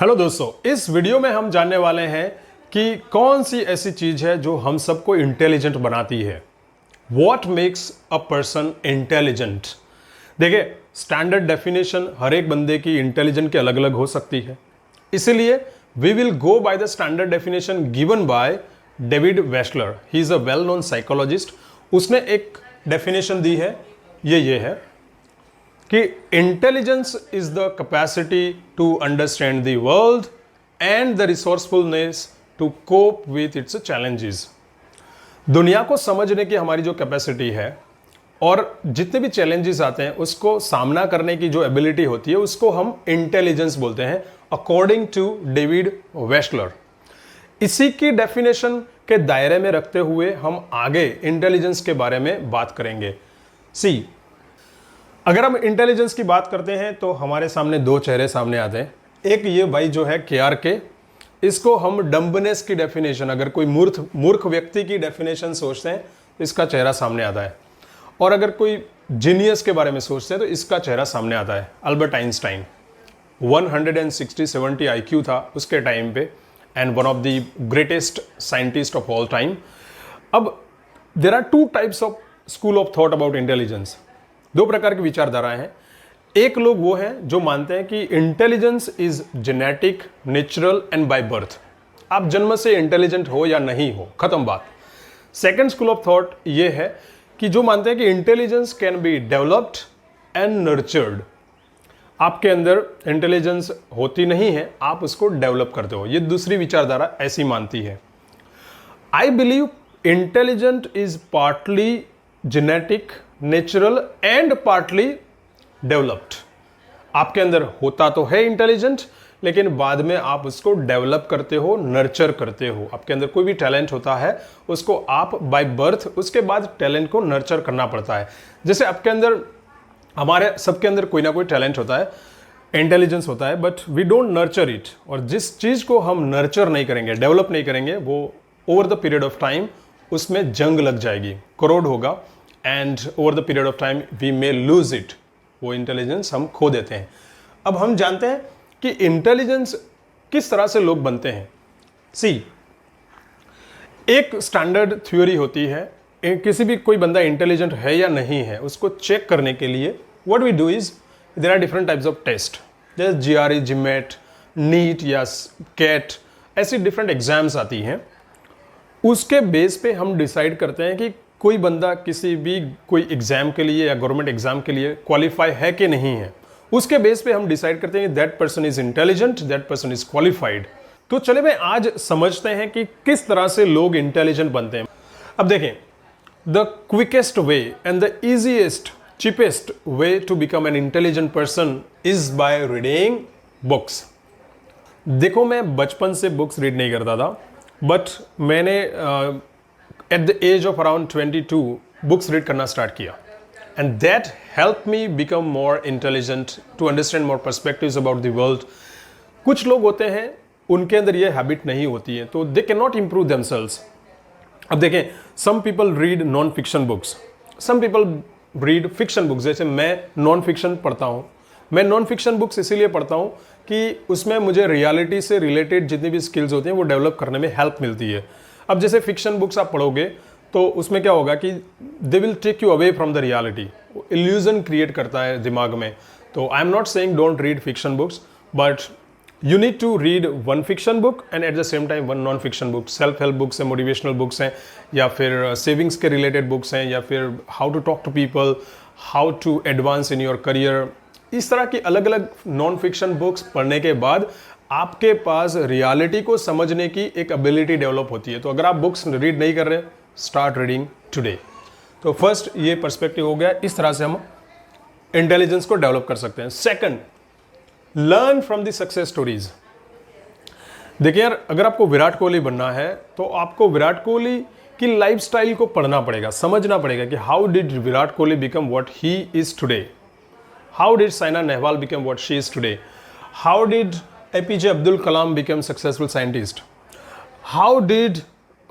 Hello दोस्तों, इस video में हम जानने वाले हैं कि कौन सी ऐसी चीज है जो हम सबको इंटेलिजेंट बनाती है। What makes a person intelligent. देखिए, स्टैंडर्ड डेफिनेशन हर एक बंदे की इंटेलिजेंट के अलग अलग हो सकती है, इसीलिए we will go by the standard definition given by David Wechsler. He is a well known psychologist. उसने एक डेफिनेशन दी है, ये है कि intelligence is the capacity to understand the world and the resourcefulness to cope with its challenges. दुनिया को समझने की हमारी जो कैपेसिटी है और जितने भी चैलेंजेस आते हैं उसको सामना करने की जो एबिलिटी होती है उसको हम इंटेलिजेंस बोलते हैं, अकॉर्डिंग टू डेविड वेस्लर। इसी की डेफिनेशन के दायरे में रखते हुए हम आगे इंटेलिजेंस के बारे में बात करेंगे। सी, अगर हम इंटेलिजेंस की बात करते हैं तो हमारे सामने दो चेहरे सामने आते हैं। एक ये भाई जो है KRK, इसको हम डम्बनेस की डेफिनेशन, अगर कोई मूर्ख व्यक्ति की डेफिनेशन सोचते हैं तो इसका चेहरा सामने आता है, और अगर कोई जीनियस के बारे में सोचते हैं तो इसका चेहरा सामने आता है। अल्बर्ट आइंस्टाइन 160-70 IQ था उसके टाइम पे, and one of the greatest scientist of all time. अब there are two types of school of thought about intelligence. दो प्रकार की विचारधाराएं हैं। एक लोग वो हैं जो मानते हैं कि intelligence is genetic, natural and by birth. आप जन्म से इंटेलिजेंट हो या नहीं हो, खत्म बात। सेकंड स्कूल ऑफ थॉट ये है कि जो मानते हैं कि intelligence can be developed and nurtured. आपके अंदर इंटेलिजेंस होती नहीं है, आप उसको डेवलप करते हो। ये दूसरी विचारधारा ऐसी मानती है। I believe intelligent is partly genetic, natural and partly developed. आपके अंदर होता तो है इंटेलिजेंट, लेकिन बाद में आप उसको डेवलप करते हो, नर्चर करते हो। आपके अंदर कोई भी टैलेंट होता है उसको आप बाय बर्थ, उसके बाद टैलेंट को नर्चर करना पड़ता है। जैसे आपके अंदर, हमारे सबके अंदर कोई ना कोई टैलेंट होता है, इंटेलिजेंस होता है, but we don't nurture it. और जिस चीज को हम नर्चर नहीं करेंगे, डेवलप नहीं करेंगे, वो over the period of time उसमें जंग लग जाएगी, करोड होगा, and over the period of time we may lose it. वो इंटेलिजेंस हम खो देते हैं। अब हम जानते हैं कि इंटेलिजेंस किस तरह से लोग बनते हैं। सी, एक स्टैंडर्ड थ्योरी होती है, किसी भी कोई बंदा इंटेलिजेंट है या नहीं है उसको चेक करने के लिए what we do is, there are different types of test, जैसे GRE, GMAT, नीट या कैट, ऐसी डिफरेंट एग्जाम्स आती हैं। उसके बेस पे हम डिसाइड करते हैं कि कोई बंदा किसी भी कोई एग्जाम के लिए या गवर्नमेंट एग्जाम के लिए क्वालिफाई है कि नहीं है। उसके बेस पे हम डिसाइड करते हैं that person is intelligent, that person is qualified. तो चले भाई, आज समझते हैं कि किस तरह से लोग इंटेलिजेंट बनते हैं। अब देखें, the quickest way and the easiest, cheapest way to become an intelligent person is by reading books. देखो, मैं बचपन से बुक्स रीड नहीं करता था, बट मैंने at the age of around 22 books read करना स्टार्ट किया, and that help me become more intelligent, to understand more perspectives about the world. कुछ लोग होते हैं उनके अंदर ये हैबिट नहीं होती है, तो they can not improve themselves. अब देखें, some people read non fiction books, some people read fiction books. जैसे मैं नॉन फिक्शन पढ़ता हूँ। मैं नॉन फिक्शन बुक्स इसीलिए पढ़ता हूँ कि उसमें मुझे रियलिटी से रिलेटेड जितनी भी स्किल्स होती हैं वो डेवलप करने में हेल्प मिलती है। अब जैसे फिक्शन बुक्स आप पढ़ोगे तो उसमें क्या होगा कि they will take you away from the reality, illusion create करता है दिमाग में। तो I am not saying don't read fiction books, but you need to read one fiction book and at the same time one non fiction book. Self help books हैं, motivational books हैं, या फिर savings के related books हैं, या फिर how to talk to people, how to advance in your career. इस तरह की अलग अलग नॉन फिक्शन बुक्स पढ़ने के बाद आपके पास रियलिटी को समझने की एक एबिलिटी डेवलप होती है। तो अगर आप बुक्स रीड नहीं कर रहे, स्टार्ट रीडिंग टुडे। तो फर्स्ट ये पर्सपेक्टिव हो गया, इस तरह से हम इंटेलिजेंस को डेवलप कर सकते हैं। Second, learn from the success stories. देखिए यार, अगर आपको विराट कोहली बनना है तो आपको विराट कोहली की लाइफस्टाइल को पढ़ना पड़ेगा, समझना पड़ेगा कि how did Virat Kohli become what he is today, how did Saina Nehwal become what she is today, how did APJ Abdul Kalam become successful scientist, how did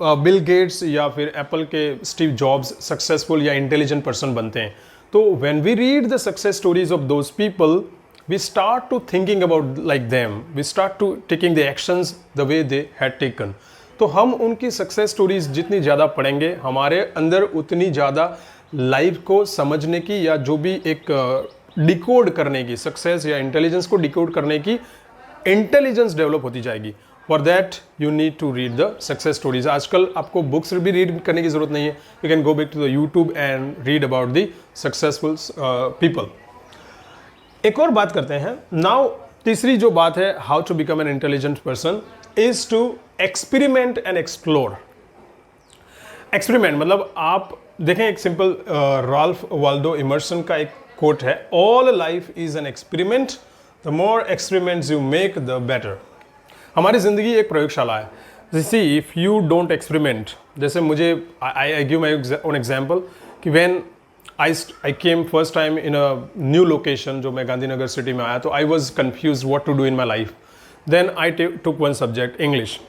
Bill Gates या फिर एप्पल के स्टीव जॉब्स सक्सेसफुल या इंटेलिजेंट पर्सन बनते हैं। तो when we read the success stories of those people, we start to thinking about like them, we start to taking the actions the way they had taken. तो हम उनकी success stories जितनी ज़्यादा पढ़ेंगे, हमारे अंदर उतनी ज़्यादा लाइफ को समझने की या जो भी एक डिकोड करने की, सक्सेस या इंटेलिजेंस को डिकोड करने की इंटेलिजेंस डेवलप होती जाएगी. For that you need to read the success stories. आजकल आपको बुक्स भी रीड करने की जरूरत नहीं है. You can go back to the YouTube and read about the successful people. एक और बात करते हैं. नाउ तीसरी जो बात है, how to become an intelligent person, is to experiment and explore. Experiment मतलब आप देखें, एक सिंपल रॉल्फ वाल्डो इमर्सन का एक कोट है, all life is an experiment, the more experiments you make the better. हमारी ज़िंदगी एक प्रयोगशाला है. जैसे इफ़ यू डोंट एक्सपेरिमेंट, जैसे मुझे I give my own example कि when I came first time in a new location, जो मैं गांधीनगर सिटी में आया, तो I was confuse what to do in my life. Then I took one subject, English.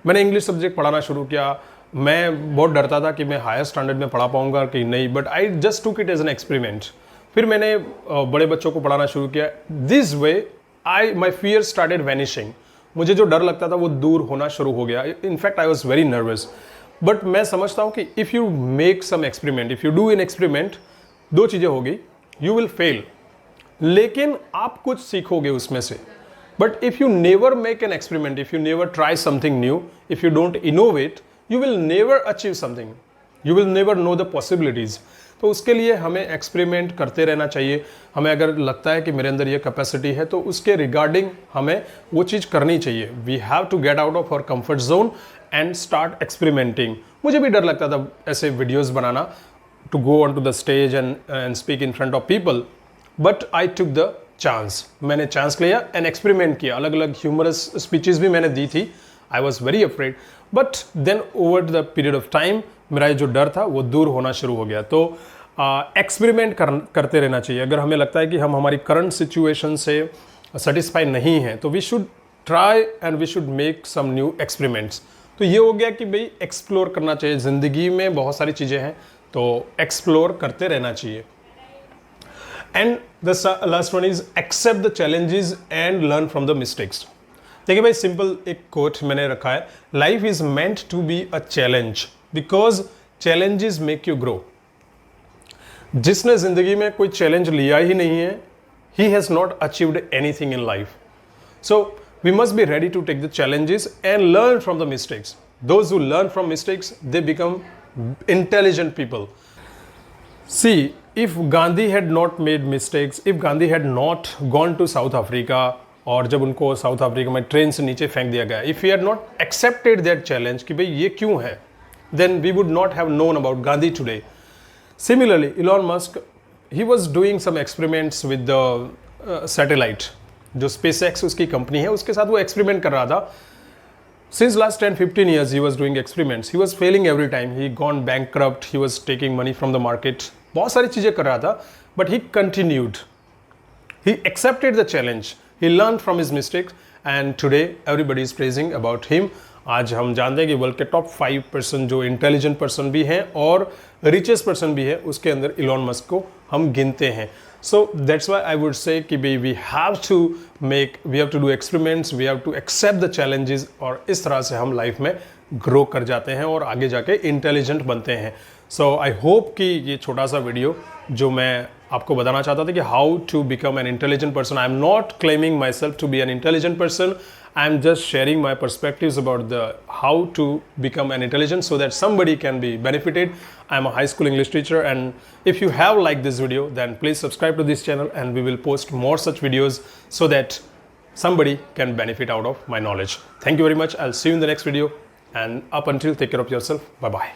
मैंने English subject पढ़ाना शुरू किया. मैं बहुत डरता था कि मैं हायर स्टैंडर्ड में पढ़ा पाऊंगा कि नहीं, but I just took it as an experiment. फिर मैंने बड़े बच्चों को पढ़ाना शुरू किया. This way my fear started vanishing. मुझे जो डर लगता था वो दूर होना शुरू हो गया. In fact I was very nervous. But मैं समझता हूँ कि if you make some experiment, if you do an experiment, दो चीज़ें होगी. यू विल फेल, लेकिन आप कुछ सीखोगे उसमें से. But if you never make an experiment, if you never try something new, if you don't innovate, you will never achieve something, you will never know the possibilities. तो उसके लिए हमें एक्सपेरिमेंट करते रहना चाहिए. हमें अगर लगता है कि मेरे अंदर ये कैपेसिटी है, तो उसके रिगार्डिंग हमें वो चीज़ करनी चाहिए. We have to get out of our comfort zone and start experimenting. मुझे भी डर लगता था ऐसे वीडियोस बनाना, to go on to the stage and speak in front of people, but I took the chance. मैंने चांस लिया and experiment किया. अलग अलग ह्यूमरस स्पीचेस भी मैंने दी थी. I was very afraid, but then over the period of time मेरा जो डर था वो दूर होना शुरू हो गया. तो एक्सपेरिमेंट करते रहना चाहिए. अगर हमें लगता है कि हम हमारी करंट सिचुएशन से सेटिस्फाई नहीं हैं, तो we should try and we should make some new experiments. तो ये हो गया कि भाई एक्सप्लोर करना चाहिए. ज़िंदगी में बहुत सारी चीज़ें हैं, तो एक्सप्लोर करते रहना चाहिए. And the last one is accept the challenges and learn from the mistakes. देखिए भाई, सिंपल एक कोट मैंने रखा है, life is meant to be a challenge because challenges make you grow. जिसने जिंदगी में कोई चैलेंज लिया ही नहीं है, he has not achieved anything in life. So we must be ready to take the challenges and learn from the mistakes. Those who learn from mistakes, they become intelligent people. See, if Gandhi had not made mistakes, if Gandhi had not gone to South Africa, और जब उनको south Africa में train से नीचे फेंक दिया गया, if he had not accepted that challenge कि भाई ये क्यों है, then we would not have known about Gandhi today. Similarly Elon Musk, he was doing some experiments with the satellite. जो स्पेसएक्स उसकी कंपनी है, उसके साथ वो एक्सपेरिमेंट कर रहा था. Since last 10-15 years, he was doing experiments. He was failing every time. He gone bankrupt. He was taking money from the market. बहुत सारी चीज़ें कर रहा था, but he continued. He accepted the challenge. He learned from his mistakes, and today everybody is praising about him. आज हम जानते हैं कि वर्ल्ड के टॉप 5% जो इंटेलिजेंट पर्सन भी हैं और रिचेस्ट पर्सन भी है, उसके अंदर इलॉन मस्क को हम गिनते हैं. So that's why I would say कि we have to do experiments, we have to accept the challenges, और इस तरह से हम लाइफ में ग्रो कर जाते हैं और आगे जाके इंटेलिजेंट बनते हैं. सो आई होप कि ये छोटा सा वीडियो जो मैं आपको बताना चाहता था कि how to become an intelligent person. I am not claiming myself to be an intelligent person. I am just sharing my perspectives about how to become an intelligent so that somebody can be benefited. I am a high school English teacher, and if you have liked this video, then please subscribe to this channel and we will post more such videos so that somebody can benefit out of my knowledge. Thank you very much. I'll see you in the next video, and up until, take care of yourself. Bye bye.